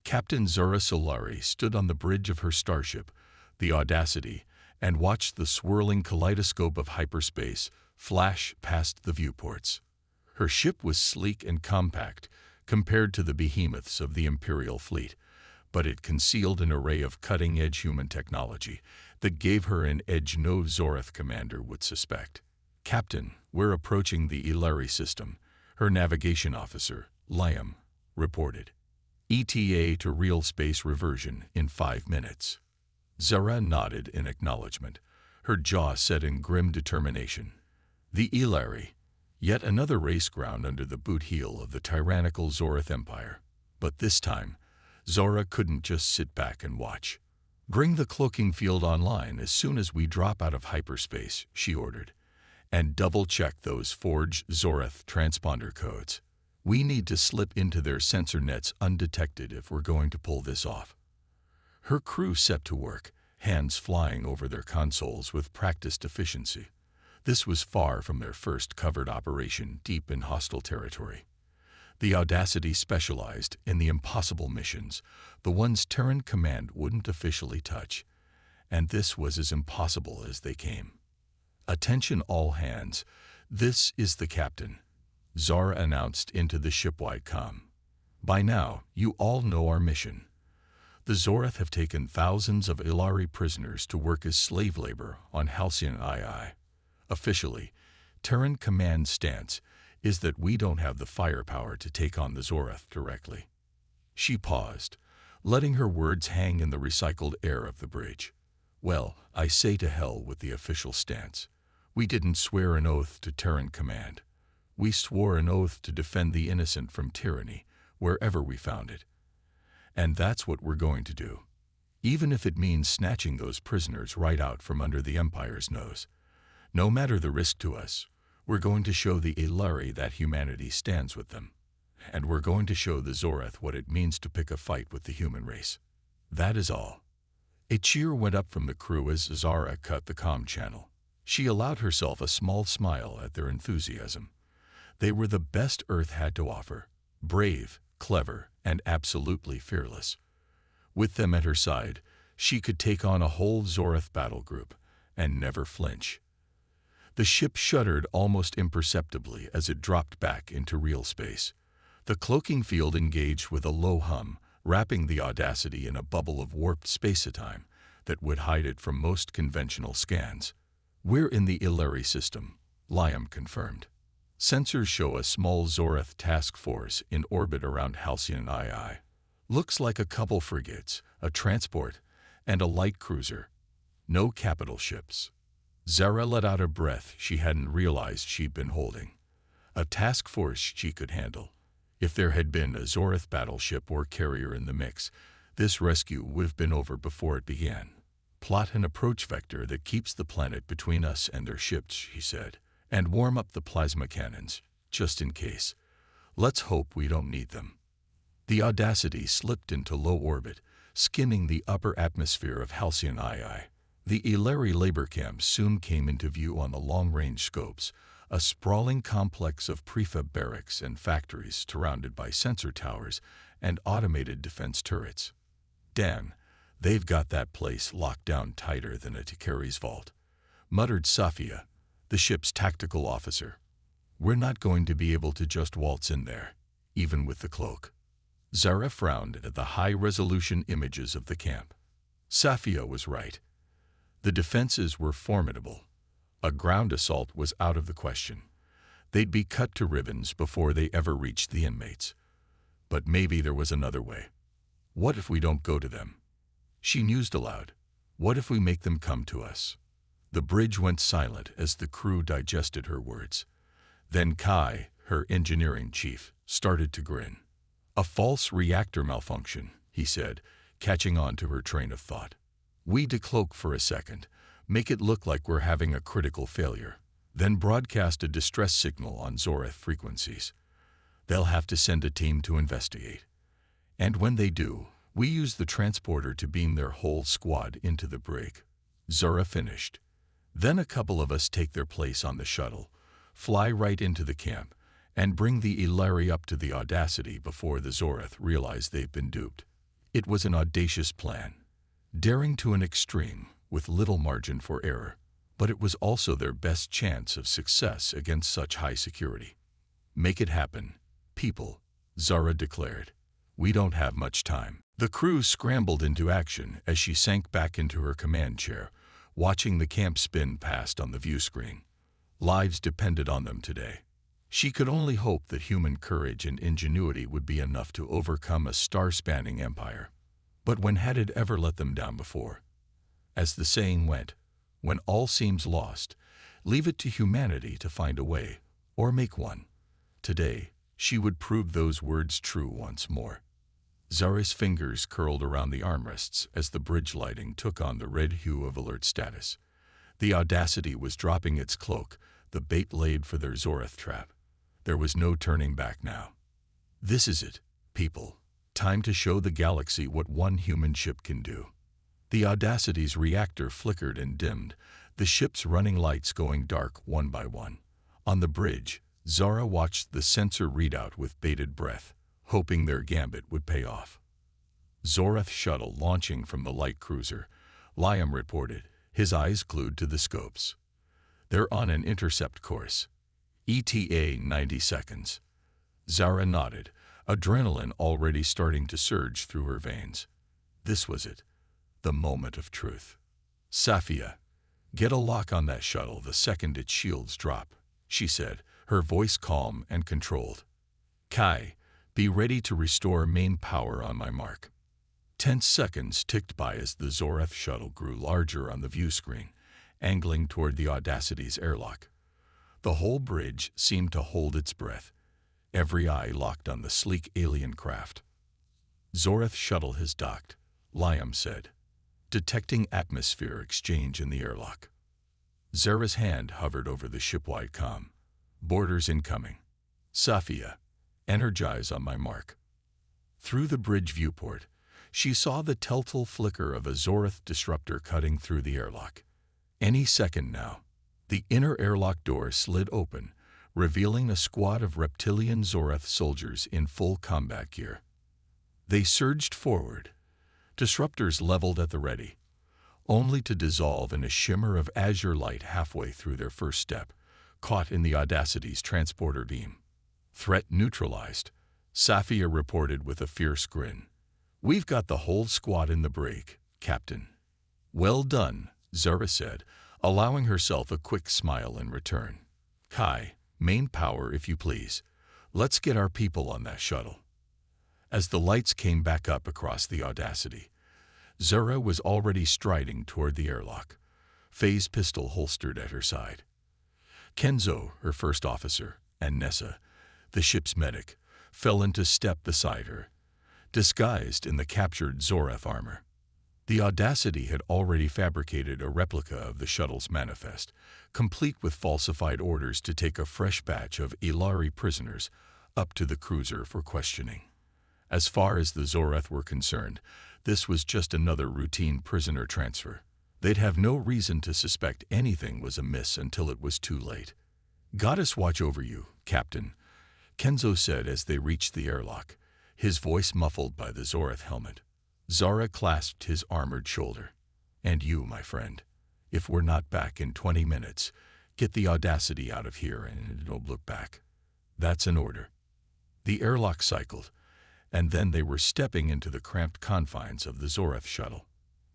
Captain Zora Solari stood on the bridge of her starship, the Audacity, and watched the swirling kaleidoscope of hyperspace flash past the viewports. Her ship was sleek and compact compared to the behemoths of the Imperial fleet, but it concealed an array of cutting-edge human technology that gave her an edge no Zorath commander would suspect. "Captain, we're approaching the Ilari system," her navigation officer, Liam, reported. "ETA to real space reversion in 5 minutes. Zora nodded in acknowledgement, her jaw set in grim determination. The Ilari, yet another race ground under the boot heel of the tyrannical Zorath Empire. But this time, Zora couldn't just sit back and watch. "Bring the cloaking field online as soon as we drop out of hyperspace," she ordered, "and double-check those forged Zorath transponder codes. We need to slip into their sensor nets undetected if we're going to pull this off." Her crew set to work, hands flying over their consoles with practiced efficiency. This was far from their first covered operation deep in hostile territory. The Audacity specialized in the impossible missions, the ones Terran Command wouldn't officially touch, and this was as impossible as they came. "Attention all hands, this is the captain," Zara announced into the shipwide comm. "By now, you all know our mission. The Zorath have taken thousands of Ilari prisoners to work as slave labor on Halcyon II. Officially, Terran Command's stance is that we don't have the firepower to take on the Zorath directly." She paused, letting her words hang in the recycled air of the bridge. "Well, I say to hell with the official stance. We didn't swear an oath to Terran Command. We swore an oath to defend the innocent from tyranny, wherever we found it. And that's what we're going to do, even if it means snatching those prisoners right out from under the Empire's nose. No matter the risk to us, we're going to show the Ilari that humanity stands with them. And we're going to show the Zorath what it means to pick a fight with the human race. That is all." A cheer went up from the crew as Zara cut the comm channel. She allowed herself a small smile at their enthusiasm. They were the best Earth had to offer, brave, clever, and absolutely fearless. With them at her side, she could take on a whole Zorath battle group and never flinch. The ship shuddered almost imperceptibly as it dropped back into real space. The cloaking field engaged with a low hum, wrapping the Audacity in a bubble of warped space-time that would hide it from most conventional scans. "We're in the Ilari system," Liam confirmed. "Sensors show a small Zorath task force in orbit around Halcyon II. Looks like a couple frigates, a transport, and a light cruiser. No capital ships." Zara let out a breath she hadn't realized she'd been holding. A task force she could handle. If there had been a Zorath battleship or carrier in the mix, this rescue would have been over before it began. "Plot an approach vector that keeps the planet between us and their ships," she said, "and warm up the plasma cannons, just in case. Let's hope we don't need them." The Audacity slipped into low orbit, skimming the upper atmosphere of Halcyon II. The Ilari labor camps soon came into view on the long-range scopes, a sprawling complex of prefab barracks and factories surrounded by sensor towers and automated defense turrets. "Damn, they've got that place locked down tighter than a Tikari's vault," muttered Safia, the ship's tactical officer. "We're not going to be able to just waltz in there, even with the cloak." Zara frowned at the high-resolution images of the camp. Safia was right. The defenses were formidable. A ground assault was out of the question. They'd be cut to ribbons before they ever reached the inmates. But maybe there was another way. "What if we don't go to them?" She mused aloud. "What if we make them come to us?" The bridge went silent as the crew digested her words. Then Kai, her engineering chief, started to grin. "A false reactor malfunction," he said, catching on to her train of thought. "We decloak for a second, make it look like we're having a critical failure, then broadcast a distress signal on Zorath frequencies. They'll have to send a team to investigate. And when they do, we use the transporter to beam their whole squad into the brig." Zora finished. "Then a couple of us take their place on the shuttle, fly right into the camp, and bring the Ilari up to the Audacity before the Zorath realize they've been duped. It was an audacious plan, daring to an extreme, with little margin for error, but it was also their best chance of success against such high security. "Make it happen, people," Zara declared. "We don't have much time." The crew scrambled into action as she sank back into her command chair, watching the camp spin past on the view screen. Lives depended on them today. She could only hope that human courage and ingenuity would be enough to overcome a star-spanning empire. But when had it ever let them down before? As the saying went, when all seems lost, leave it to humanity to find a way, or make one. Today, she would prove those words true once more. Zara's fingers curled around the armrests as the bridge lighting took on the red hue of alert status. The Audacity was dropping its cloak, the bait laid for their Zorath trap. There was no turning back now. "This is it, people. Time to show the galaxy what one human ship can do." The Audacity's reactor flickered and dimmed, the ship's running lights going dark one by one. On the bridge, Zara watched the sensor readout with bated breath, hoping their gambit would pay off. "Zorath shuttle launching from the light cruiser," Liam reported, his eyes glued to the scopes. "They're on an intercept course. ETA 90 seconds. Zara nodded, adrenaline already starting to surge through her veins. This was it, the moment of truth. "Safia, get a lock on that shuttle the second its shields drop," she said, her voice calm and controlled. "Kai, be ready to restore main power on my mark." Tense seconds ticked by as the Zorath shuttle grew larger on the view screen, angling toward the Audacity's airlock. The whole bridge seemed to hold its breath, every eye locked on the sleek alien craft. "Zorath shuttle has docked," Liam said, detecting atmosphere exchange in the airlock. Zara's hand hovered over the shipwide comm. "Boarders incoming. Safia, energize on my mark." Through the bridge viewport, she saw the telltale flicker of a Zorath disruptor cutting through the airlock. Any second now, the inner airlock door slid open, revealing a squad of reptilian Zorath soldiers in full combat gear. They surged forward, disruptors leveled at the ready, only to dissolve in a shimmer of azure light halfway through their first step, caught in the Audacity's transporter beam. "Threat neutralized," Safia reported with a fierce grin. "We've got the whole squad in the break, Captain." "Well done," Zara said, allowing herself a quick smile in return. "Kai, main power if you please. Let's get our people on that shuttle." As the lights came back up across the Audacity, Zara was already striding toward the airlock, Faye's pistol holstered at her side. Kenzo, her first officer, and Nessa, the ship's medic, fell into step beside her, disguised in the captured Zorath armor. The Audacity had already fabricated a replica of the shuttle's manifest, complete with falsified orders to take a fresh batch of Ilari prisoners up to the cruiser for questioning. As far as the Zorath were concerned, this was just another routine prisoner transfer. They'd have no reason to suspect anything was amiss until it was too late. "Goddess watch over you, Captain," Kenzo said as they reached the airlock, his voice muffled by the Zorath helmet. Zara clasped his armored shoulder. "And you, my friend. If we're not back in 20 minutes, get the Audacity out of here and don't look back. That's an order." The airlock cycled, and then they were stepping into the cramped confines of the Zorath shuttle.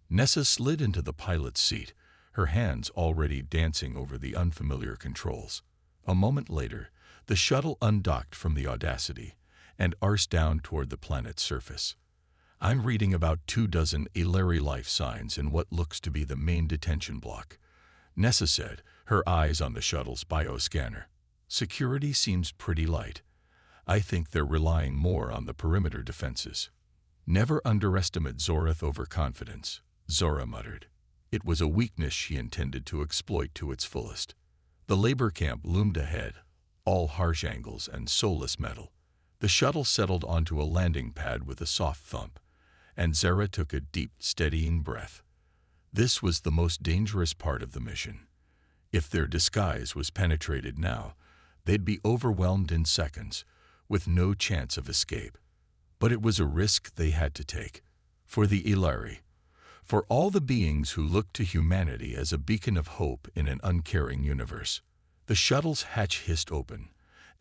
Nessa slid into the pilot's seat, her hands already dancing over the unfamiliar controls. A moment later, the shuttle undocked from the Audacity and arsed down toward the planet's surface. "I'm reading about 24 Ilari life signs in what looks to be the main detention block," Nessa said, her eyes on the shuttle's bioscanner. "Security seems pretty light. I think they're relying more on the perimeter defenses." "Never underestimate Zorath overconfidence," Zora muttered. It was a weakness she intended to exploit to its fullest. The labor camp loomed ahead, all harsh angles and soulless metal. The shuttle settled onto a landing pad with a soft thump, and Zara took a deep, steadying breath. This was the most dangerous part of the mission. If their disguise was penetrated now, they'd be overwhelmed in seconds, with no chance of escape. But it was a risk they had to take. For the Ilari. For all the beings who look to humanity as a beacon of hope in an uncaring universe. The shuttle's hatch hissed open,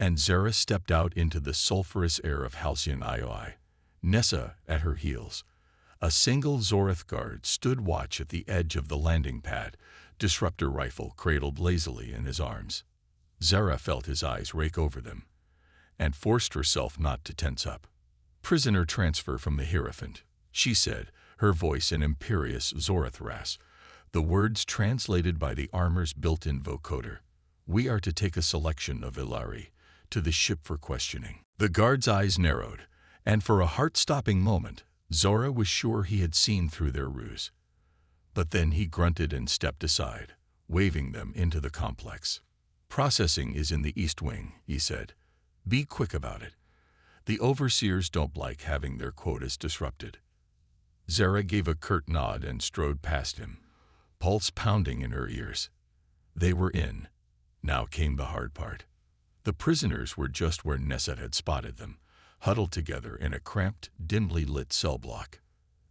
and Zara stepped out into the sulphurous air of Halcyon Ioi. Nessa at her heels. A single Zorath guard stood watch at the edge of the landing pad, disruptor rifle cradled lazily in his arms. Zara felt his eyes rake over them, and forced herself not to tense up. "Prisoner transfer from the Hierophant," she said, her voice an imperious Zorath rasp, the words translated by the armor's built-in vocoder. "We are to take a selection of Ilari to the ship for questioning." The guard's eyes narrowed, and for a heart-stopping moment, Zora was sure he had seen through their ruse. But then he grunted and stepped aside, waving them into the complex. "Processing is in the East Wing," he said. "Be quick about it. The overseers don't like having their quotas disrupted." Zara gave a curt nod and strode past him, pulse pounding in her ears. They were in. Now came the hard part. The prisoners were just where Nessa had spotted them, huddled together in a cramped, dimly lit cell block.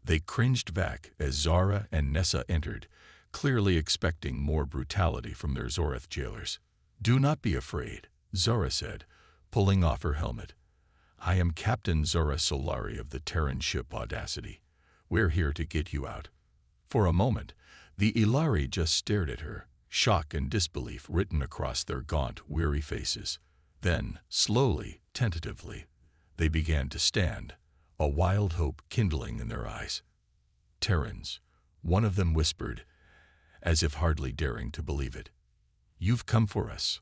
They cringed back as Zara and Nessa entered, clearly expecting more brutality from their Zorath jailers. "Do not be afraid," Zara said, pulling off her helmet. "I am Captain Zora Solari of the Terran ship Audacity. We're here to get you out." For a moment, the Ilari just stared at her, shock and disbelief written across their gaunt, weary faces. Then, slowly, tentatively, they began to stand, a wild hope kindling in their eyes. "Terrans," one of them whispered, as if hardly daring to believe it. "You've come for us."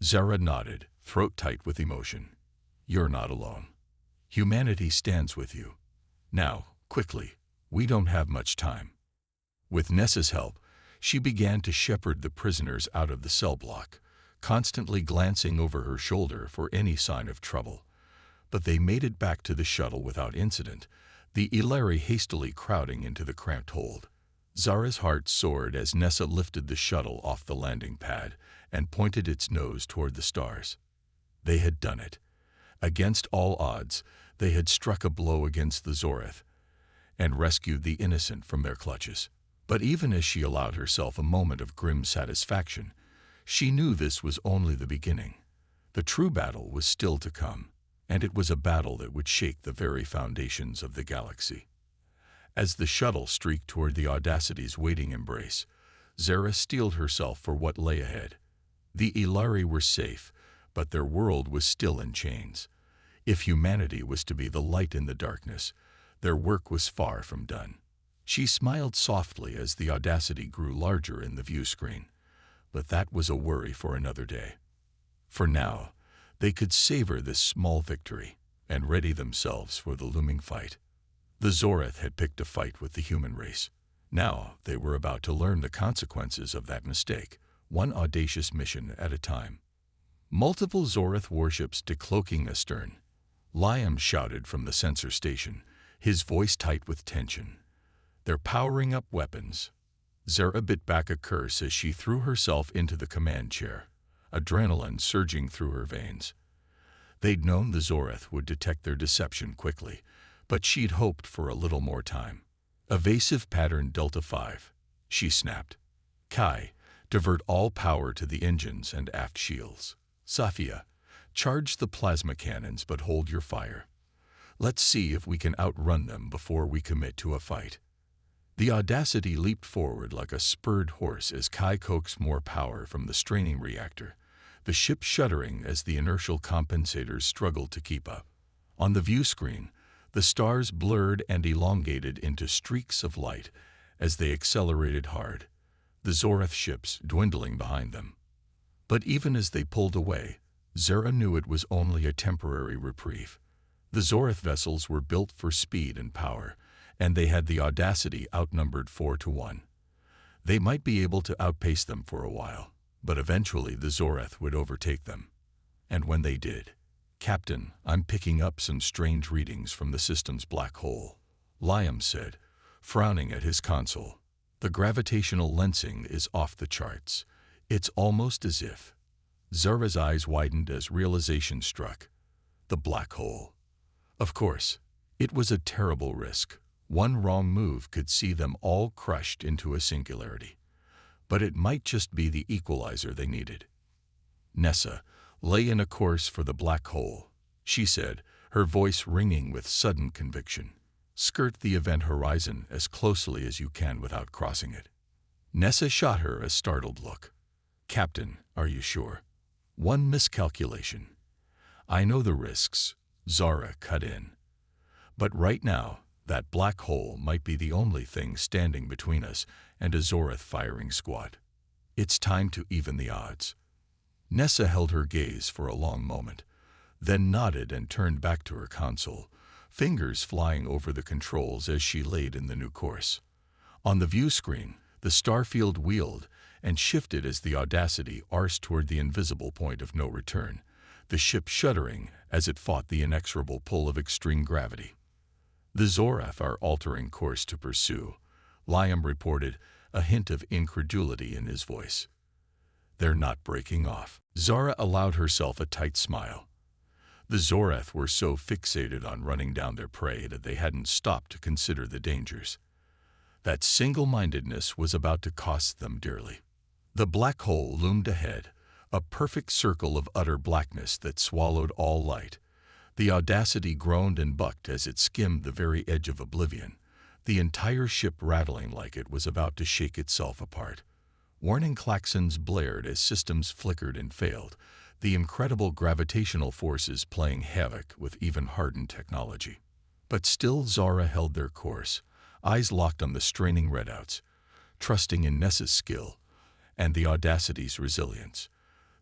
Zara nodded, throat tight with emotion. "You're not alone. Humanity stands with you. Now, quickly, we don't have much time." With Nessa's help, she began to shepherd the prisoners out of the cell block, constantly glancing over her shoulder for any sign of trouble. But they made it back to the shuttle without incident, the Ilari hastily crowding into the cramped hold. Zara's heart soared as Nessa lifted the shuttle off the landing pad and pointed its nose toward the stars. They had done it. Against all odds, they had struck a blow against the Zorath and rescued the innocent from their clutches. But even as she allowed herself a moment of grim satisfaction, she knew this was only the beginning. The true battle was still to come, and it was a battle that would shake the very foundations of the galaxy. As the shuttle streaked toward the Audacity's waiting embrace, Zara steeled herself for what lay ahead. The Ilari were safe, but their world was still in chains. If humanity was to be the light in the darkness, their work was far from done. She smiled softly as the Audacity grew larger in the view screen, but that was a worry for another day. For now, they could savor this small victory and ready themselves for the looming fight. The Zorath had picked a fight with the human race. Now they were about to learn the consequences of that mistake, one audacious mission at a time. Multiple Zorath warships decloaking astern. Liam shouted from the sensor station, his voice tight with tension. "They're powering up weapons." Zara bit back a curse as she threw herself into the command chair, adrenaline surging through her veins. They'd known the Zorath would detect their deception quickly, but she'd hoped for a little more time. "Evasive pattern Delta 5, she snapped. "Kai, divert all power to the engines and aft shields. Safia, charge the plasma cannons but hold your fire. Let's see if we can outrun them before we commit to a fight." The Audacity leaped forward like a spurred horse as Kai coaxed more power from the straining reactor, the ship shuddering as the inertial compensators struggled to keep up. On the view screen, the stars blurred and elongated into streaks of light as they accelerated hard, the Zorath ships dwindling behind them. But even as they pulled away, Zara knew it was only a temporary reprieve. The Zorath vessels were built for speed and power, and they had the Audacity outnumbered 4-1. They might be able to outpace them for a while, but eventually the Zorath would overtake them. And when they did, "Captain, I'm picking up some strange readings from the system's black hole," Liam said, frowning at his console. "The gravitational lensing is off the charts. It's almost as if..." Zara's eyes widened as realization struck. The black hole. Of course, it was a terrible risk, One wrong move could see them all crushed into a singularity. But it might just be the equalizer they needed. Nessa, lay in a course for the black hole, she said, her voice ringing with sudden conviction. Skirt the event horizon as closely as you can without crossing it. Nessa shot her a startled look. Captain, are you sure? One miscalculation. I know the risks, Zara cut in. But right now, that black hole might be the only thing standing between us and a Zorath firing squad. It's time to even the odds. Nessa held her gaze for a long moment, then nodded and turned back to her console, fingers flying over the controls as she laid in the new course. On the view screen, the starfield wheeled and shifted as the Audacity arsed toward the invisible point of no return, the ship shuddering as it fought the inexorable pull of extreme gravity. The Zorath are altering course to pursue, Liam reported, a hint of incredulity in his voice. They're not breaking off. Zara allowed herself a tight smile. The Zorath were so fixated on running down their prey that they hadn't stopped to consider the dangers. That single-mindedness was about to cost them dearly. The black hole loomed ahead, a perfect circle of utter blackness that swallowed all light. The Audacity groaned and bucked as it skimmed the very edge of oblivion, the entire ship rattling like it was about to shake itself apart. Warning klaxons blared as systems flickered and failed, the incredible gravitational forces playing havoc with even hardened technology. But still Zara held their course, eyes locked on the straining redouts, trusting in Nessa's skill and the Audacity's resilience.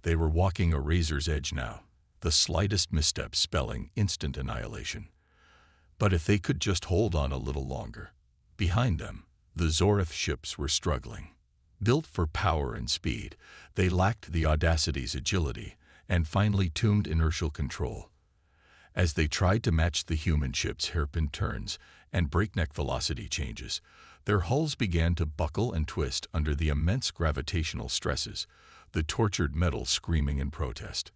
They were walking a razor's edge now, the slightest misstep spelling instant annihilation. But if they could just hold on a little longer. Behind them, the Zorath ships were struggling. Built for power and speed, they lacked the Audacity's agility and finely tuned inertial control. As they tried to match the human ship's hairpin turns and breakneck velocity changes, their hulls began to buckle and twist under the immense gravitational stresses, the tortured metal screaming in protest.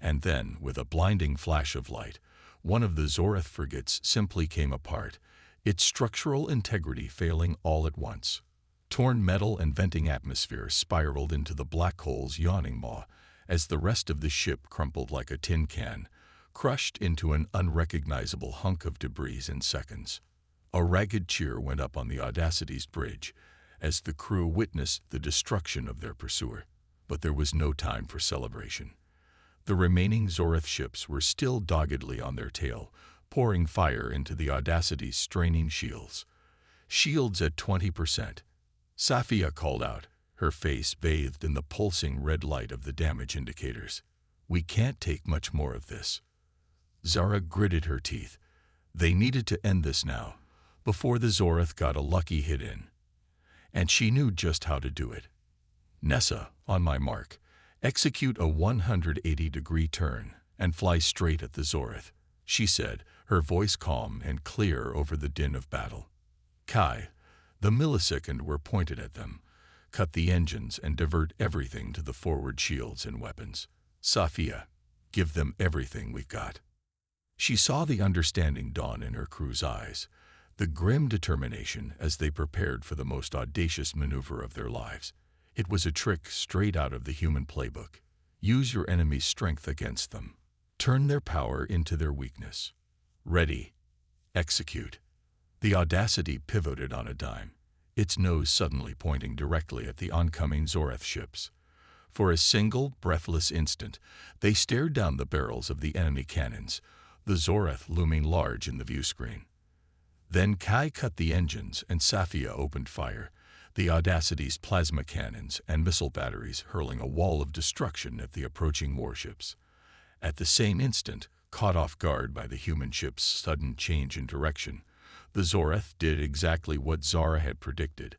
And then, with a blinding flash of light, one of the Zorath frigates simply came apart, its structural integrity failing all at once. Torn metal and venting atmosphere spiraled into the black hole's yawning maw as the rest of the ship crumpled like a tin can, crushed into an unrecognizable hunk of debris in seconds. A ragged cheer went up on the Audacity's bridge as the crew witnessed the destruction of their pursuer. But there was no time for celebration. The remaining Zorath ships were still doggedly on their tail, pouring fire into the Audacity's straining shields. Shields at 20%. Safia called out, her face bathed in the pulsing red light of the damage indicators. We can't take much more of this. Zara gritted her teeth. They needed to end this now, before the Zorath got a lucky hit in. And she knew just how to do it. Nessa, on my mark, execute a 180-degree turn and fly straight at the Zorath, she said, her voice calm and clear over the din of battle. Kai, the millisecond were pointed at them, cut the engines and divert everything to the forward shields and weapons. Safia, give them everything we've got. She saw the understanding dawn in her crew's eyes, the grim determination as they prepared for the most audacious maneuver of their lives. It was a trick straight out of the human playbook. Use your enemy's strength against them. Turn their power into their weakness. Ready. Execute. The Audacity pivoted on a dime, its nose suddenly pointing directly at the oncoming Zorath ships. For a single, breathless instant, they stared down the barrels of the enemy cannons, the Zorath looming large in the view screen. Then Kai cut the engines and Safia opened fire, the Audacity's plasma cannons and missile batteries hurling a wall of destruction at the approaching warships. At the same instant, caught off guard by the human ship's sudden change in direction, the Zorath did exactly what Zara had predicted.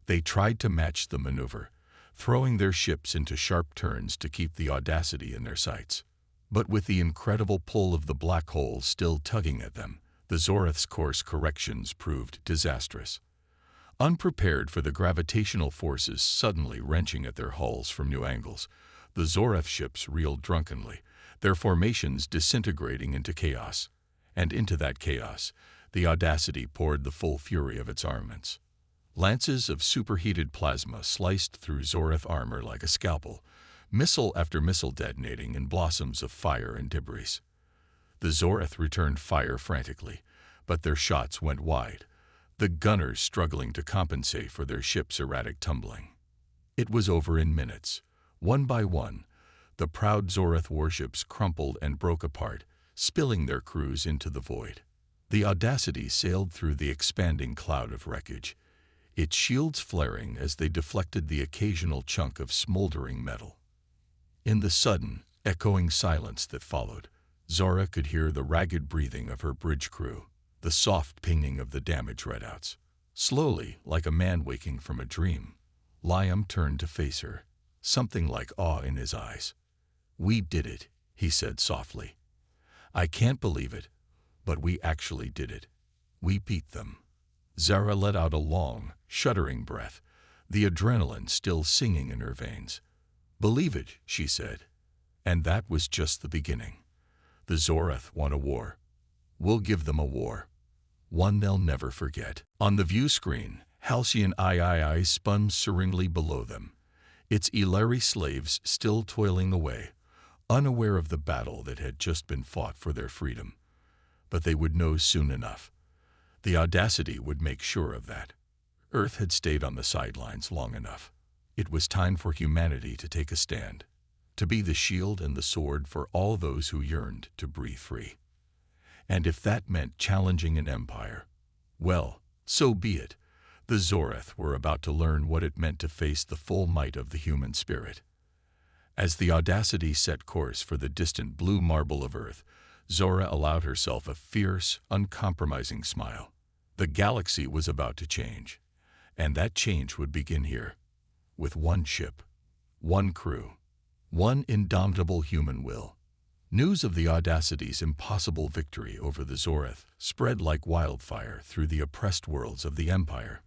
They tried to match the maneuver, throwing their ships into sharp turns to keep the Audacity in their sights. But with the incredible pull of the black hole still tugging at them, the Zorath's course corrections proved disastrous. Unprepared for the gravitational forces suddenly wrenching at their hulls from new angles, the Zorath ships reeled drunkenly, their formations disintegrating into chaos. And into that chaos, The Audacity poured the full fury of its armaments. Lances of superheated plasma sliced through Zorath armor like a scalpel, missile after missile detonating in blossoms of fire and debris. The Zorath returned fire frantically, but their shots went wide, the gunners struggling to compensate for their ship's erratic tumbling. It was over in minutes. One by one, the proud Zorath warships crumpled and broke apart, spilling their crews into the void. The Audacity sailed through the expanding cloud of wreckage, its shields flaring as they deflected the occasional chunk of smoldering metal. In the sudden, echoing silence that followed, Zora could hear the ragged breathing of her bridge crew, the soft pinging of the damage readouts. Slowly, like a man waking from a dream, Liam turned to face her, something like awe in his eyes. "We did it," he said softly. "I can't believe it, but we actually did it. We beat them." Zara let out a long, shuddering breath, the adrenaline still singing in her veins. "Believe it," she said. And that was just the beginning. The Zorath want a war. We'll give them a war. One they'll never forget. On the view screen, Halcyon III spun serenely below them, its Illyri slaves still toiling away, unaware of the battle that had just been fought for their freedom. But they would know soon enough. The Audacity would make sure of that. Earth had stayed on the sidelines long enough. It was time for humanity to take a stand, to be the shield and the sword for all those who yearned to breathe free. And if that meant challenging an empire, well, so be it. The Zorath were about to learn what it meant to face the full might of the human spirit. As the Audacity set course for the distant blue marble of Earth, Zora allowed herself a fierce, uncompromising smile. The galaxy was about to change, and that change would begin here, with one ship, one crew, one indomitable human will. News of the Audacity's impossible victory over the Zorath spread like wildfire through the oppressed worlds of the Empire.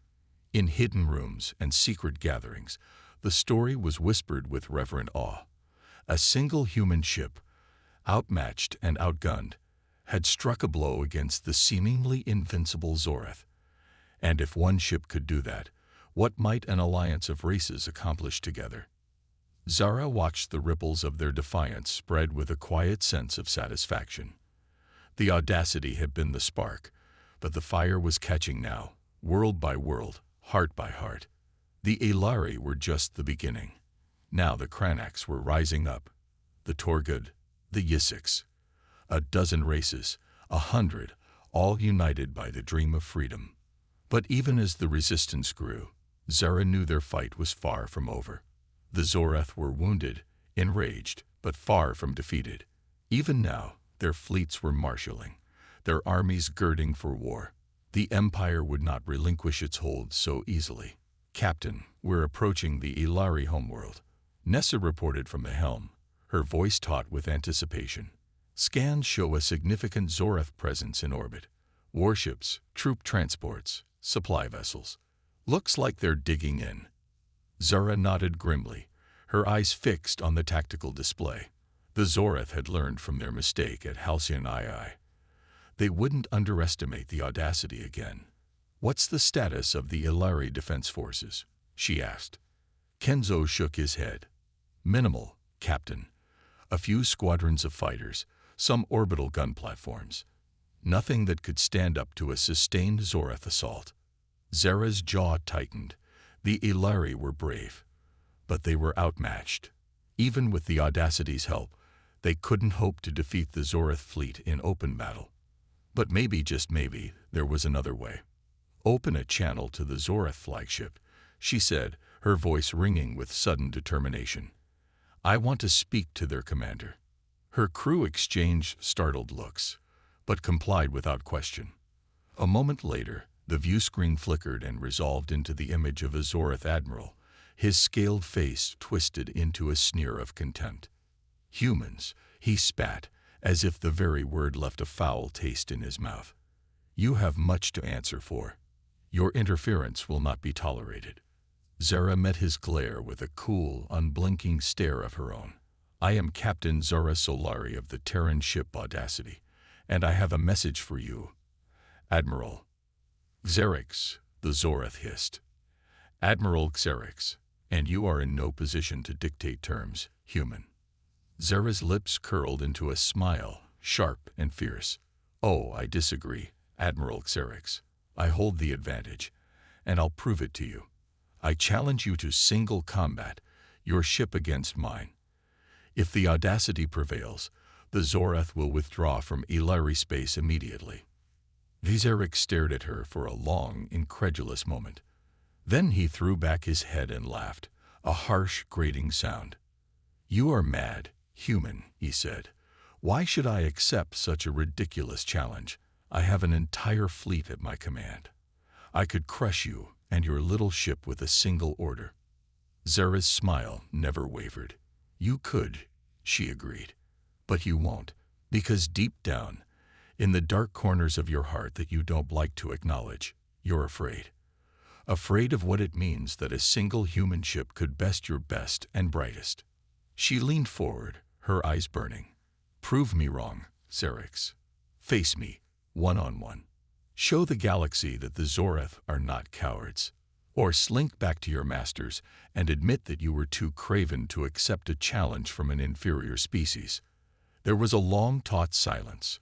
In hidden rooms and secret gatherings, the story was whispered with reverent awe. A single human ship, outmatched and outgunned, had struck a blow against the seemingly invincible Zorath. And if one ship could do that, what might an alliance of races accomplish together? Zara watched the ripples of their defiance spread with a quiet sense of satisfaction. The Audacity had been the spark, but the fire was catching now, world by world, heart by heart. The Illyri were just the beginning. Now the Kranax were rising up, the Torgud, the Yisiks. A dozen races, 100, all united by the dream of freedom. But even as the resistance grew, Zara knew their fight was far from over. The Zorath were wounded, enraged, but far from defeated. Even now, their fleets were marshaling, their armies girding for war. The Empire would not relinquish its hold so easily. "Captain, we're approaching the Illyri homeworld," Nessa reported from the helm, her voice taut with anticipation. "Scans show a significant Zorath presence in orbit. Warships, troop transports, supply vessels. Looks like they're digging in." Zara nodded grimly, her eyes fixed on the tactical display. The Zorath had learned from their mistake at Halcyon II. They wouldn't underestimate the Audacity again. "What's the status of the Illyri Defense Forces?" she asked. Kenzo shook his head. "Minimal, Captain. A few squadrons of fighters, some orbital gun platforms. Nothing that could stand up to a sustained Zorath assault." Zara's jaw tightened. The Illyri were brave, but they were outmatched. Even with the Audacity's help, they couldn't hope to defeat the Zorath fleet in open battle. But maybe, just maybe, there was another way. "Open a channel to the Zorath flagship," she said, her voice ringing with sudden determination. "I want to speak to their commander." Her crew exchanged startled looks, but complied without question. A moment later, the view screen flickered and resolved into the image of a Zorath admiral, his scaled face twisted into a sneer of contempt. "Humans," he spat, as if the very word left a foul taste in his mouth. "You have much to answer for. Your interference will not be tolerated." Zara met his glare with a cool, unblinking stare of her own. "I am Captain Zara Solari of the Terran ship Audacity, and I have a message for you." Admiral Xerix, the Zorath hissed. Admiral Xerix, and you are in no position to dictate terms, human. Zera's lips curled into a smile, sharp and fierce. Oh, I disagree, Admiral Xerix. I hold the advantage, and I'll prove it to you. I challenge you to single combat, your ship against mine. If the audacity prevails, the Zorath will withdraw from Illyri space immediately. Xerix stared at her for a long, incredulous moment. Then he threw back his head and laughed, a harsh, grating sound. You are mad, human, he said. Why should I accept such a ridiculous challenge? I have an entire fleet at my command. I could crush you and your little ship with a single order. Zera's smile never wavered. You could, she agreed. But you won't, because deep down, in the dark corners of your heart that you don't like to acknowledge, you're afraid. Afraid of what it means that a single human ship could best your best and brightest. She leaned forward, her eyes burning. Prove me wrong, Xerix. Face me, one-on-one. Show the galaxy that the Zorath are not cowards. Or slink back to your masters and admit that you were too craven to accept a challenge from an inferior species. There was a long, taut silence.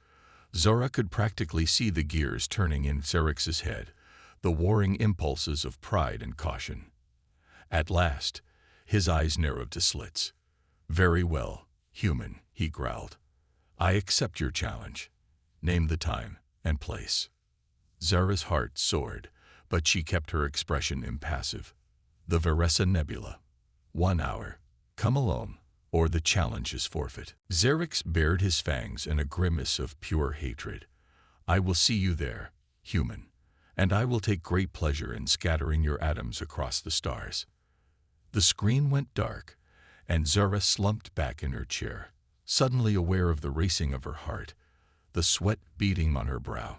Zora could practically see the gears turning in Xerix's head, the warring impulses of pride and caution. At last, his eyes narrowed to slits. Very well, human, he growled. I accept your challenge. Name the time and place. Zara's heart soared, but she kept her expression impassive. The Varessa Nebula. 1 hour. Come alone, or the challenge is forfeit. Xerix bared his fangs in a grimace of pure hatred. I will see you there, human, and I will take great pleasure in scattering your atoms across the stars. The screen went dark, and Zara slumped back in her chair, suddenly aware of the racing of her heart, the sweat beading on her brow.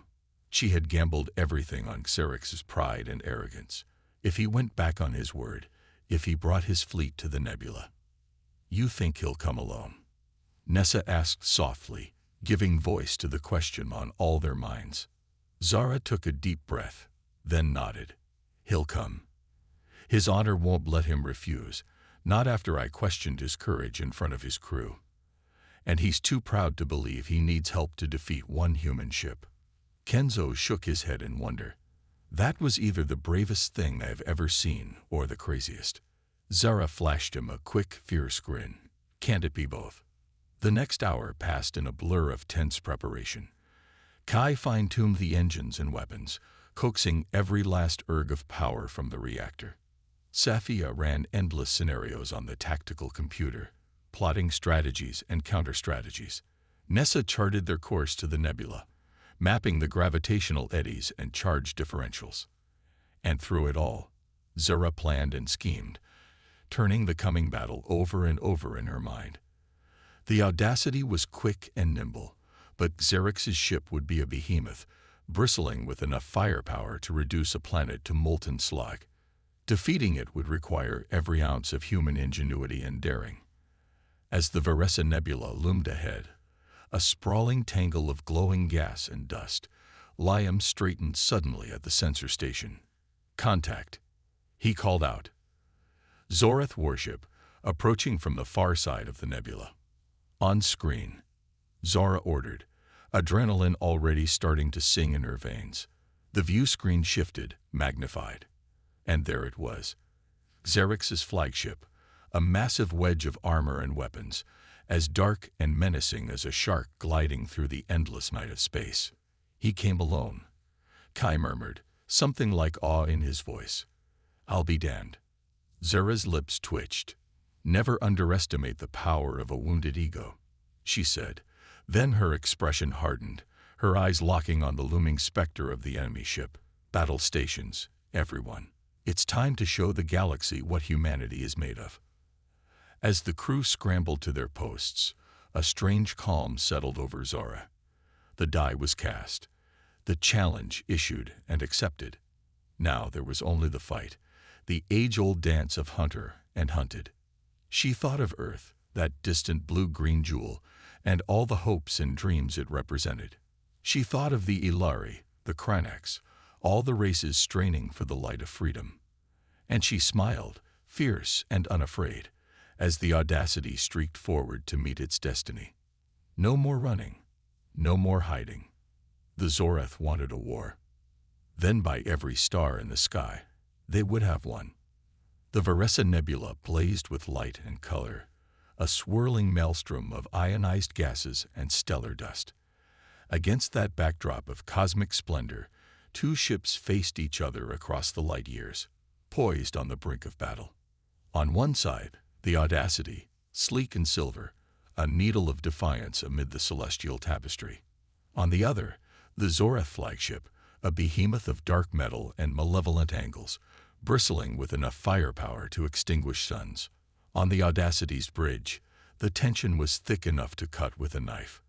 She had gambled everything on Xerix's pride and arrogance. If he went back on his word, if he brought his fleet to the nebula. You think he'll come alone? Nessa asked softly, giving voice to the question on all their minds. Zara took a deep breath, then nodded. He'll come. His honor won't let him refuse, not after I questioned his courage in front of his crew. And he's too proud to believe he needs help to defeat one human ship. Kenzo shook his head in wonder. That was either the bravest thing I've ever seen or the craziest. Zara flashed him a quick, fierce grin. Can't it be both? The next hour passed in a blur of tense preparation. Kai fine-tuned the engines and weapons, coaxing every last erg of power from the reactor. Safia ran endless scenarios on the tactical computer, plotting strategies and counter-strategies. Nessa charted their course to the nebula, mapping the gravitational eddies and charge differentials. And through it all, Zara planned and schemed, turning the coming battle over and over in her mind. The Audacity was quick and nimble, but Xerix's ship would be a behemoth, bristling with enough firepower to reduce a planet to molten slag. Defeating it would require every ounce of human ingenuity and daring. As the Varessa Nebula loomed ahead, a sprawling tangle of glowing gas and dust, Liam straightened suddenly at the sensor station. Contact, he called out. Zorath Warship, approaching from the far side of the nebula. On screen, Zara ordered, adrenaline already starting to sing in her veins. The view screen shifted, magnified. And there it was. Xerix's flagship, a massive wedge of armor and weapons, as dark and menacing as a shark gliding through the endless night of space. He came alone. Kai murmured, something like awe in his voice. I'll be damned. Zara's lips twitched. Never underestimate the power of a wounded ego, she said. Then her expression hardened, her eyes locking on the looming specter of the enemy ship. Battle stations, everyone. It's time to show the galaxy what humanity is made of. As the crew scrambled to their posts, a strange calm settled over Zara. The die was cast, the challenge issued and accepted. Now there was only the fight, the age-old dance of hunter and hunted. She thought of Earth, that distant blue-green jewel, and all the hopes and dreams it represented. She thought of the Illyri, the Krynax, all the races straining for the light of freedom. And she smiled, fierce and unafraid, as the Audacity streaked forward to meet its destiny. No more running, no more hiding. The Zorath wanted a war. Then by every star in the sky, they would have one. The Varessa Nebula blazed with light and color, a swirling maelstrom of ionized gases and stellar dust. Against that backdrop of cosmic splendor, two ships faced each other across the light years, poised on the brink of battle. On one side, the Audacity, sleek and silver, a needle of defiance amid the celestial tapestry. On the other, the Zorath flagship, a behemoth of dark metal and malevolent angles, bristling with enough firepower to extinguish suns. On the Audacity's bridge, the tension was thick enough to cut with a knife.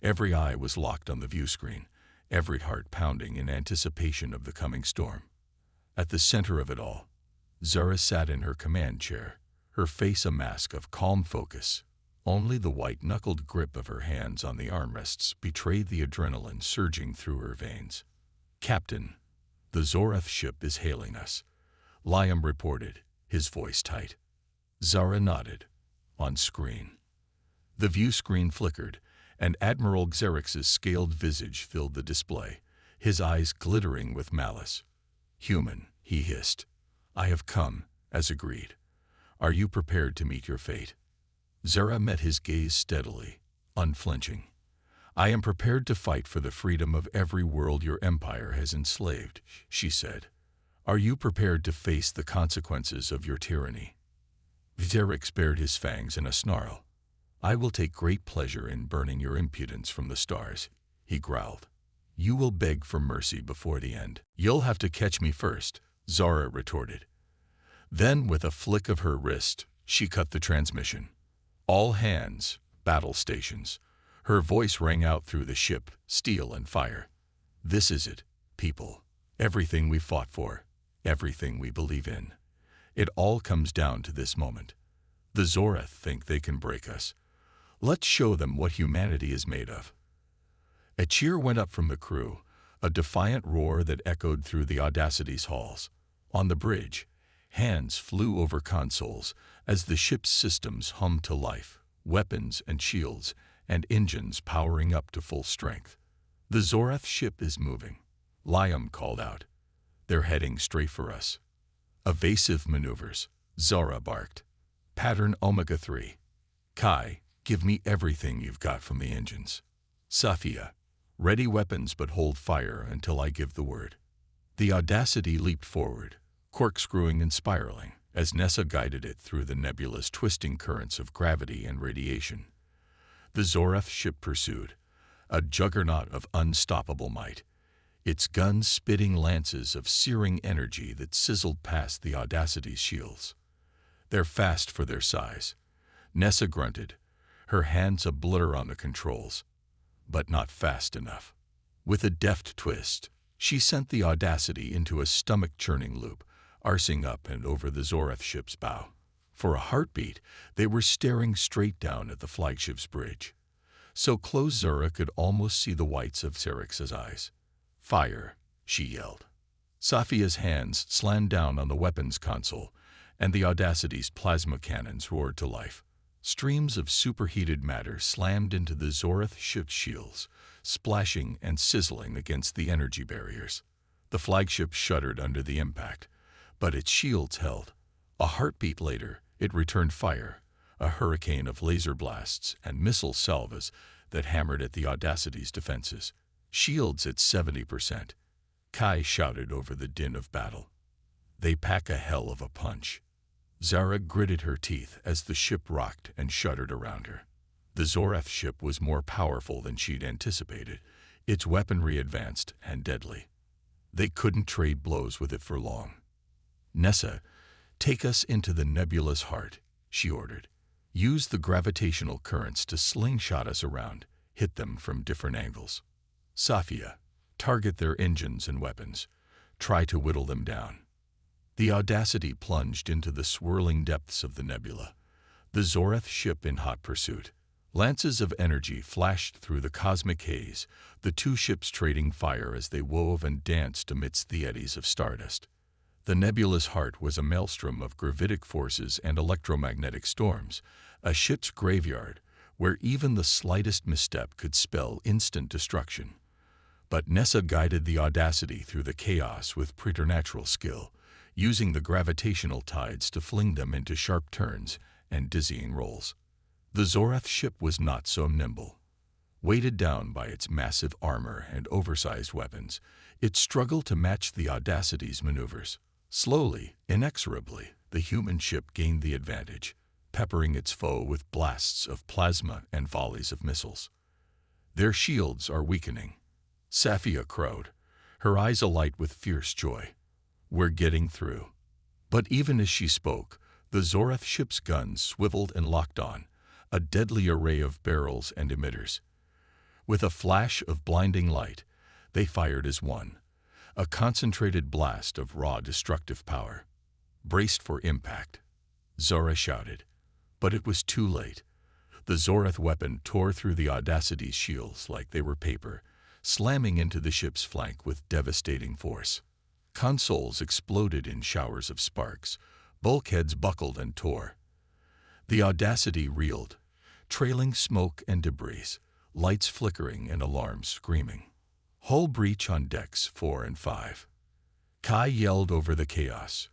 Every eye was locked on the view screen, every heart pounding in anticipation of the coming storm. At the center of it all, Zara sat in her command chair, her face a mask of calm focus. Only the white-knuckled grip of her hands on the armrests betrayed the adrenaline surging through her veins. "Captain, the Zorath ship is hailing us," Liam reported, his voice tight. Zara nodded. On screen. The view screen flickered, and Admiral Xerx's scaled visage filled the display, his eyes glittering with malice. "Human," he hissed. "I have come, as agreed. Are you prepared to meet your fate?" Zara met his gaze steadily, unflinching. "I am prepared to fight for the freedom of every world your empire has enslaved," she said. "Are you prepared to face the consequences of your tyranny?" Xerx bared his fangs in a snarl. "I will take great pleasure in burning your impudence from the stars," he growled. "You will beg for mercy before the end." "You'll have to catch me first," Zara retorted. Then, with a flick of her wrist, she cut the transmission. "All hands, battle stations." Her voice rang out through the ship, steel and fire. "This is it, people. Everything we fought for, everything we believe in. It all comes down to this moment. The Zorath think they can break us. Let's show them what humanity is made of." A cheer went up from the crew, a defiant roar that echoed through the Audacity's halls. On the bridge, hands flew over consoles as the ship's systems hummed to life, weapons and shields and engines powering up to full strength. "The Zorath ship is moving," Liam called out. "They're heading straight for us." "Evasive maneuvers," Zara barked. "Pattern Omega-3. Kai, give me everything you've got from the engines. Safia, ready weapons but hold fire until I give the word." The Audacity leaped forward, corkscrewing and spiraling, as Nessa guided it through the nebula's twisting currents of gravity and radiation. The Zorath ship pursued, a juggernaut of unstoppable might, its guns spitting lances of searing energy that sizzled past the Audacity's shields. "They're fast for their size," Nessa grunted, her hands a blur on the controls. "But not fast enough." With a deft twist, she sent the Audacity into a stomach-churning loop, arsing up and over the Zorath ship's bow. For a heartbeat, they were staring straight down at the flagship's bridge. So close Zara could almost see the whites of Xerx's eyes. "Fire," she yelled. Safia's hands slammed down on the weapons console, and the Audacity's plasma cannons roared to life. Streams of superheated matter slammed into the Zorath ship's shields, splashing and sizzling against the energy barriers. The flagship shuddered under the impact, but its shields held. A heartbeat later, it returned fire, a hurricane of laser blasts and missile salvas that hammered at the Audacity's defenses. "Shields at 70%. Kai shouted over the din of battle. "They pack a hell of a punch." Zara gritted her teeth as the ship rocked and shuddered around her. The Zorath ship was more powerful than she'd anticipated, its weaponry advanced and deadly. They couldn't trade blows with it for long. "Nessa, take us into the nebula's heart," she ordered. "Use the gravitational currents to slingshot us around, hit them from different angles. Safia, target their engines and weapons. Try to whittle them down." The Audacity plunged into the swirling depths of the nebula, the Zorath ship in hot pursuit. Lances of energy flashed through the cosmic haze, the two ships trading fire as they wove and danced amidst the eddies of stardust. The nebulous heart was a maelstrom of gravitic forces and electromagnetic storms, a ship's graveyard where even the slightest misstep could spell instant destruction. But Nessa guided the Audacity through the chaos with preternatural skill, using the gravitational tides to fling them into sharp turns and dizzying rolls. The Zorath ship was not so nimble. Weighted down by its massive armor and oversized weapons, it struggled to match the Audacity's maneuvers. Slowly, inexorably, the human ship gained the advantage, peppering its foe with blasts of plasma and volleys of missiles. "Their shields are weakening," Safia crowed, her eyes alight with fierce joy. "We're getting through." But even as she spoke, the Zorath ship's guns swiveled and locked on, a deadly array of barrels and emitters. With a flash of blinding light, they fired as one, a concentrated blast of raw destructive power. "Braced for impact," Zora shouted. But it was too late. The Zorath weapon tore through the Audacity's shields like they were paper, slamming into the ship's flank with devastating force. Consoles exploded in showers of sparks, bulkheads buckled and tore. The Audacity reeled, trailing smoke and debris, lights flickering and alarms screaming. "Hull breach on decks 4 and 5. Kai yelled over the chaos.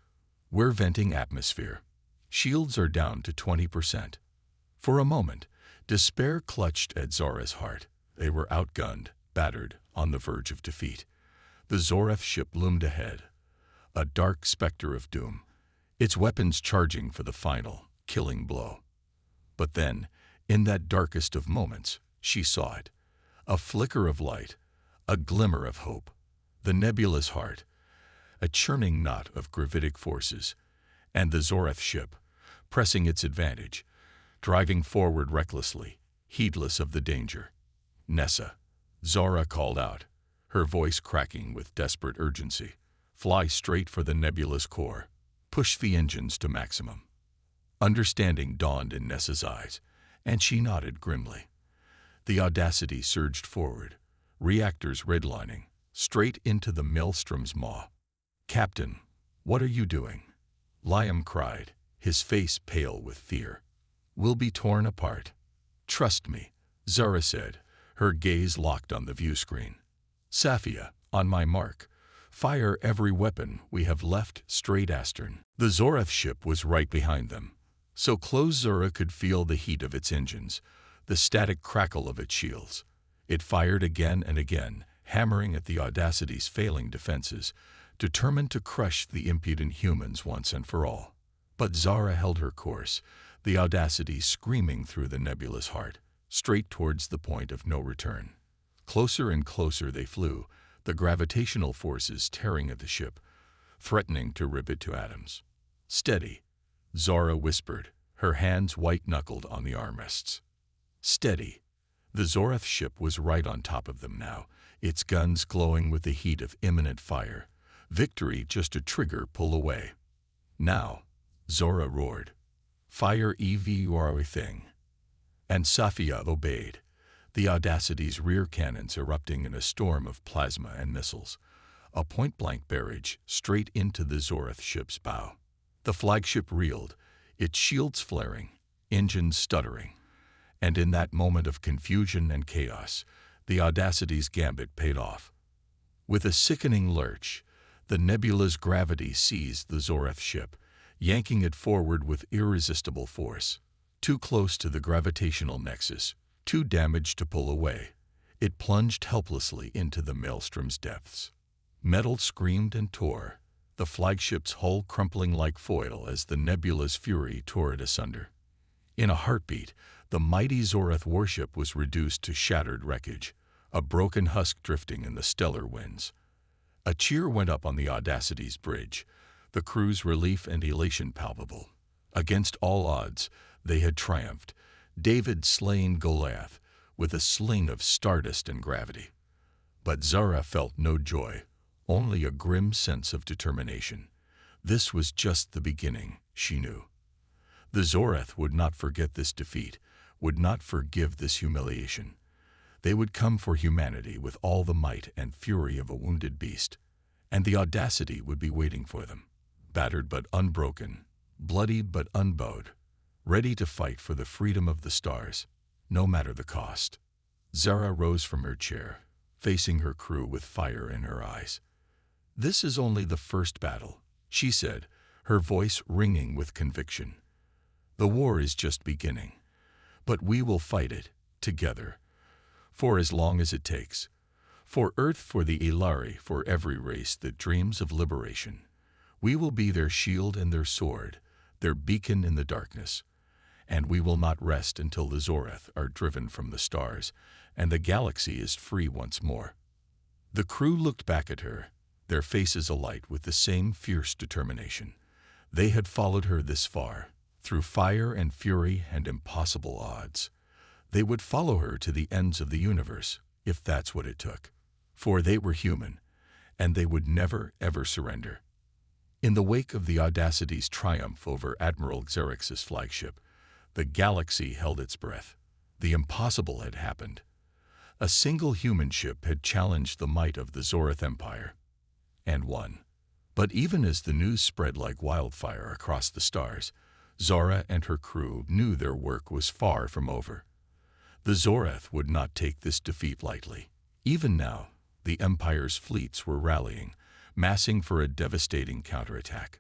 "We're venting atmosphere. Shields are down to 20%. For a moment, despair clutched at Zora's heart. They were outgunned, battered, on the verge of defeat. The Zorath ship loomed ahead, a dark specter of doom, its weapons charging for the final, killing blow. But then, in that darkest of moments, she saw it. A flicker of light, a glimmer of hope. The nebulous heart, a churning knot of gravitic forces, and the Zorath ship, pressing its advantage, driving forward recklessly, heedless of the danger. "Nessa," Zora called out, her voice cracking with desperate urgency. "Fly straight for the nebulous core. Push the engines to maximum." Understanding dawned in Nessa's eyes, and she nodded grimly. The Audacity surged forward, reactors redlining, straight into the maelstrom's maw. "Captain, what are you doing?" Liam cried, his face pale with fear. "We'll be torn apart." "Trust me," Zora said, her gaze locked on the view screen. "Safia, on my mark. Fire every weapon we have left straight astern." The Zorath ship was right behind them, so close Zora could feel the heat of its engines, the static crackle of its shields. It fired again and again, hammering at the Audacity's failing defenses, determined to crush the impudent humans once and for all. But Zara held her course, the Audacity screaming through the nebulous heart, straight towards the point of no return. Closer and closer they flew, the gravitational forces tearing at the ship, threatening to rip it to atoms. "Steady," Zora whispered, her hands white-knuckled on the armrests. "Steady." The Zorath ship was right on top of them now, its guns glowing with the heat of imminent fire. Victory just a trigger pull away. "Now," Zora roared. "Fire everything." And Safia obeyed, the Audacity's rear cannons erupting in a storm of plasma and missiles, a point-blank barrage straight into the Zorath ship's bow. The flagship reeled, its shields flaring, engines stuttering. And in that moment of confusion and chaos, the Audacity's gambit paid off. With a sickening lurch, the nebula's gravity seized the Zorath ship, yanking it forward with irresistible force. Too close to the gravitational nexus, too damaged to pull away, it plunged helplessly into the maelstrom's depths. Metal screamed and tore, the flagship's hull crumpling like foil as the nebula's fury tore it asunder. In a heartbeat, the mighty Zorath warship was reduced to shattered wreckage, a broken husk drifting in the stellar winds. A cheer went up on the Audacity's bridge, the crew's relief and elation palpable. Against all odds, they had triumphed, David slaying Goliath with a sling of stardust and gravity. But Zara felt no joy, only a grim sense of determination. This was just the beginning, she knew. The Zorath would not forget this defeat, would not forgive this humiliation. They would come for humanity with all the might and fury of a wounded beast, and the audacity would be waiting for them, battered but unbroken, bloody but unbowed, ready to fight for the freedom of the stars, no matter the cost. Zara rose from her chair, facing her crew with fire in her eyes. "This is only the first battle," she said, her voice ringing with conviction. "The war is just beginning, but we will fight it, together, for as long as it takes. For Earth, for the Ilari, for every race that dreams of liberation. We will be their shield and their sword, their beacon in the darkness. And we will not rest until the Zorath are driven from the stars and the galaxy is free once more." The crew looked back at her, their faces alight with the same fierce determination. They had followed her this far, through fire and fury and impossible odds. They would follow her to the ends of the universe, if that's what it took. For they were human, and they would never, ever surrender. In the wake of the Audacity's triumph over Admiral Xerxes' flagship, the galaxy held its breath. The impossible had happened. A single human ship had challenged the might of the Zorath Empire, and won. But even as the news spread like wildfire across the stars, Zara and her crew knew their work was far from over. The Zorath would not take this defeat lightly. Even now, the Empire's fleets were rallying, massing for a devastating counterattack.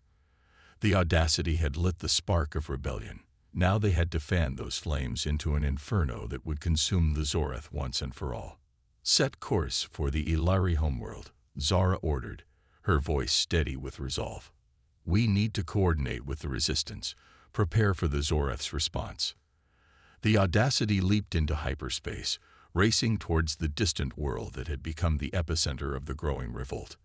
The Audacity had lit the spark of rebellion. Now they had to fan those flames into an inferno that would consume the Zorath once and for all. "Set course for the Ilari homeworld," Zara ordered, her voice steady with resolve. "We need to coordinate with the Resistance, prepare for the Zorath's response." The Audacity leaped into hyperspace, racing towards the distant world that had become the epicenter of the growing revolt.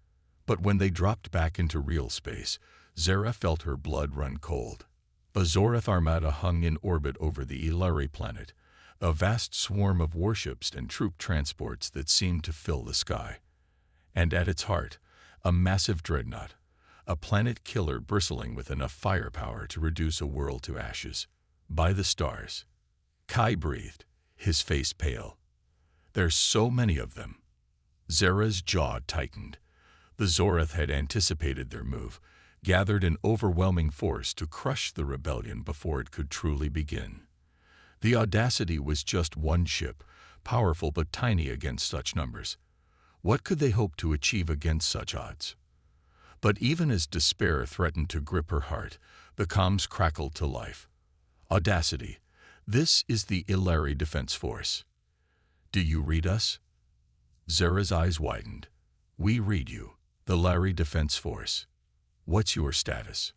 But when they dropped back into real space, Zara felt her blood run cold. A Zorath armada hung in orbit over the Ilari planet, a vast swarm of warships and troop transports that seemed to fill the sky. And at its heart, a massive dreadnought, a planet killer bristling with enough firepower to reduce a world to ashes. "By the stars," Kai breathed, his face pale. "There's so many of them." Zara's jaw tightened. The Zorath had anticipated their move, gathered an overwhelming force to crush the rebellion before it could truly begin. The Audacity was just one ship, powerful but tiny against such numbers. What could they hope to achieve against such odds? But even as despair threatened to grip her heart, the comms crackled to life. "Audacity, this is the Ilari Defense Force. Do you read us?" Zara's eyes widened. "We read you, the Ilari Defense Force. What's your status?"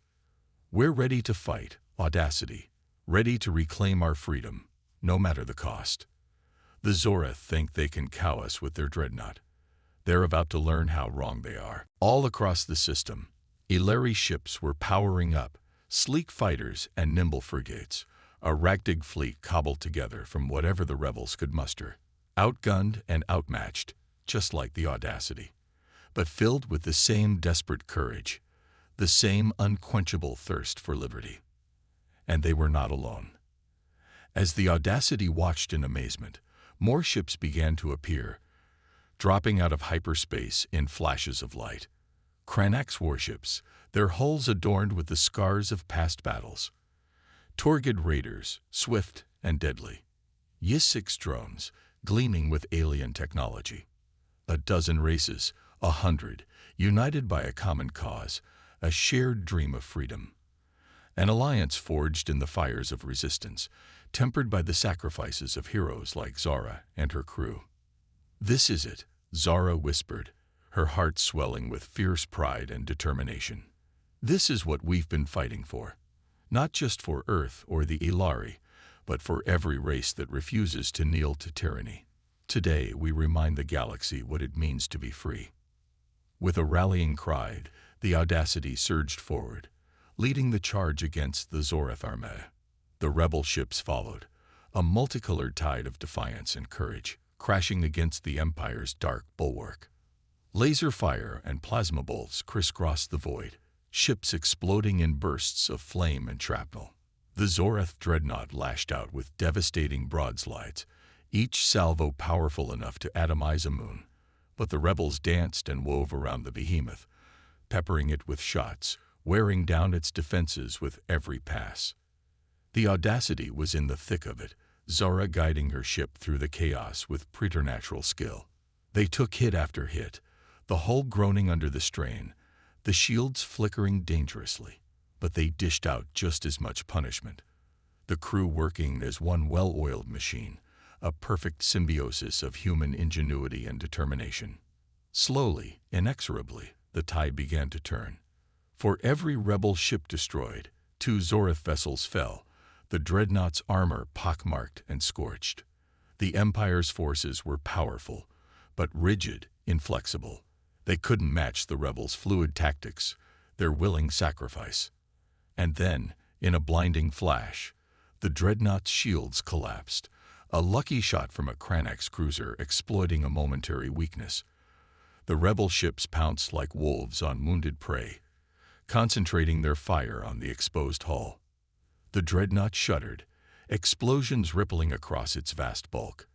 "We're ready to fight, Audacity, ready to reclaim our freedom, no matter the cost. The Zorath think they can cow us with their dreadnought. They're about to learn how wrong they are." All across the system, Ilari ships were powering up, sleek fighters and nimble frigates, a ragtag fleet cobbled together from whatever the rebels could muster, outgunned and outmatched, just like the Audacity, but filled with the same desperate courage, the same unquenchable thirst for liberty. And they were not alone. As the Audacity watched in amazement, more ships began to appear, dropping out of hyperspace in flashes of light. Cranach's warships, their hulls adorned with the scars of past battles. Torgid raiders, swift and deadly. Yis-6 drones, gleaming with alien technology. A dozen races, 100, united by a common cause, a shared dream of freedom. An alliance forged in the fires of resistance, tempered by the sacrifices of heroes like Zara and her crew. "This is it," Zara whispered, her heart swelling with fierce pride and determination. "This is what we've been fighting for. Not just for Earth or the Ilari, but for every race that refuses to kneel to tyranny. Today we remind the galaxy what it means to be free." With a rallying cry, the Audacity surged forward, leading the charge against the Zorath armada. The rebel ships followed, a multicolored tide of defiance and courage, crashing against the Empire's dark bulwark. Laser fire and plasma bolts crisscrossed the void, ships exploding in bursts of flame and shrapnel. The Zorath dreadnought lashed out with devastating broadslides, each salvo powerful enough to atomize a moon. But the rebels danced and wove around the behemoth, peppering it with shots, wearing down its defenses with every pass. The Audacity was in the thick of it, Zora guiding her ship through the chaos with preternatural skill. They took hit after hit, the hull groaning under the strain, the shields flickering dangerously, but they dished out just as much punishment. The crew working as one well-oiled machine, a perfect symbiosis of human ingenuity and determination. Slowly, inexorably, the tide began to turn. For every rebel ship destroyed, 2 Zorath vessels fell, the dreadnought's armor pockmarked and scorched. The Empire's forces were powerful, but rigid, inflexible. They couldn't match the rebels' fluid tactics, their willing sacrifice. And then, in a blinding flash, the dreadnought's shields collapsed, a lucky shot from a Cranax cruiser exploiting a momentary weakness. The rebel ships pounced like wolves on wounded prey, concentrating their fire on the exposed hull. The dreadnought shuddered, explosions rippling across its vast bulk.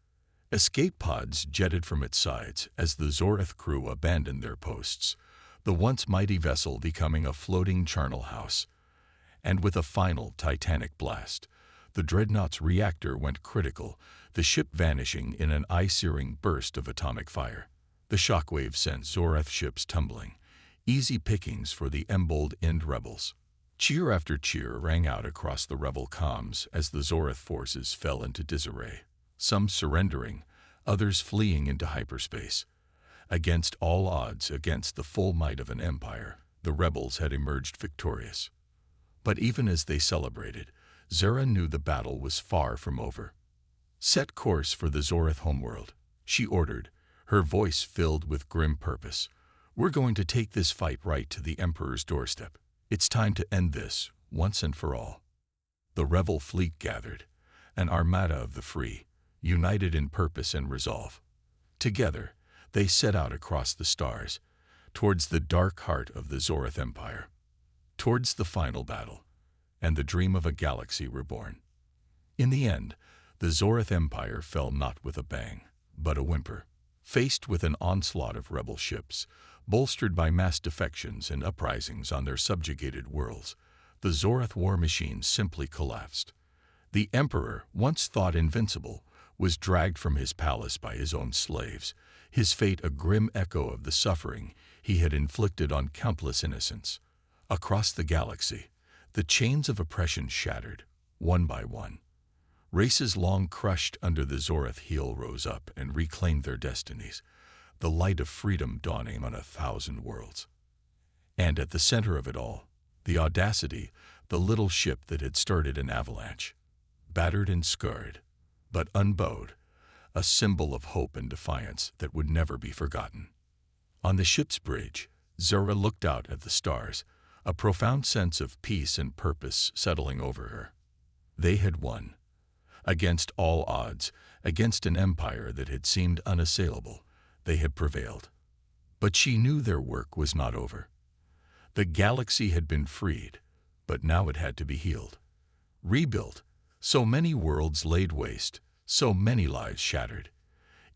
Escape pods jetted from its sides as the Zorath crew abandoned their posts, the once mighty vessel becoming a floating charnel house. And with a final titanic blast, the dreadnought's reactor went critical, the ship vanishing in an eye-searing burst of atomic fire. The shockwave sent Zorath ships tumbling, easy pickings for the emboldened rebels. Cheer after cheer rang out across the rebel comms as the Zorath forces fell into disarray, some surrendering, others fleeing into hyperspace. Against all odds, against the full might of an empire, the rebels had emerged victorious. But even as they celebrated, Zora knew the battle was far from over. "Set course for the Zorath homeworld," she ordered, her voice filled with grim purpose. "We're going to take this fight right to the Emperor's doorstep. It's time to end this, once and for all." The rebel fleet gathered, an armada of the free, united in purpose and resolve. Together, they set out across the stars, towards the dark heart of the Zorath Empire, towards the final battle, and the dream of a galaxy reborn. In the end, the Zorath Empire fell not with a bang, but a whimper. Faced with an onslaught of rebel ships, bolstered by mass defections and uprisings on their subjugated worlds, the Zorath war machine simply collapsed. The Emperor, once thought invincible, was dragged from his palace by his own slaves, his fate a grim echo of the suffering he had inflicted on countless innocents. Across the galaxy, the chains of oppression shattered, one by one. Races long crushed under the Zorath heel rose up and reclaimed their destinies, the light of freedom dawning on 1,000 worlds. And at the center of it all, the Audacity, the little ship that had started an avalanche. Battered and scarred, but unbowed, a symbol of hope and defiance that would never be forgotten. On the ship's bridge, Zora looked out at the stars, a profound sense of peace and purpose settling over her. They had won. Against all odds, against an empire that had seemed unassailable, they had prevailed. But she knew their work was not over. The galaxy had been freed, but now it had to be healed. Rebuilt, so many worlds laid waste, so many lives shattered.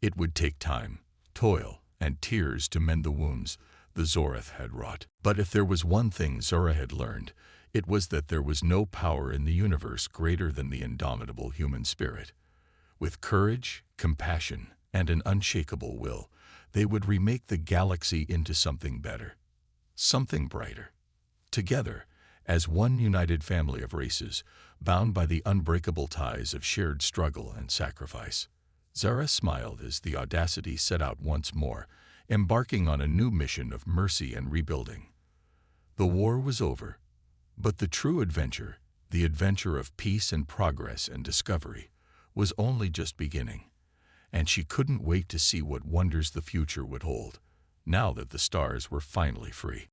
It would take time, toil, and tears to mend the wounds the Zorath had wrought. But if there was one thing Zora had learned, it was that there was no power in the universe greater than the indomitable human spirit. With courage, compassion, and an unshakable will, they would remake the galaxy into something better, something brighter. Together, as one united family of races, bound by the unbreakable ties of shared struggle and sacrifice. Zara smiled as the Audacity set out once more, embarking on a new mission of mercy and rebuilding. The war was over, but the true adventure, the adventure of peace and progress and discovery, was only just beginning, and she couldn't wait to see what wonders the future would hold, now that the stars were finally free.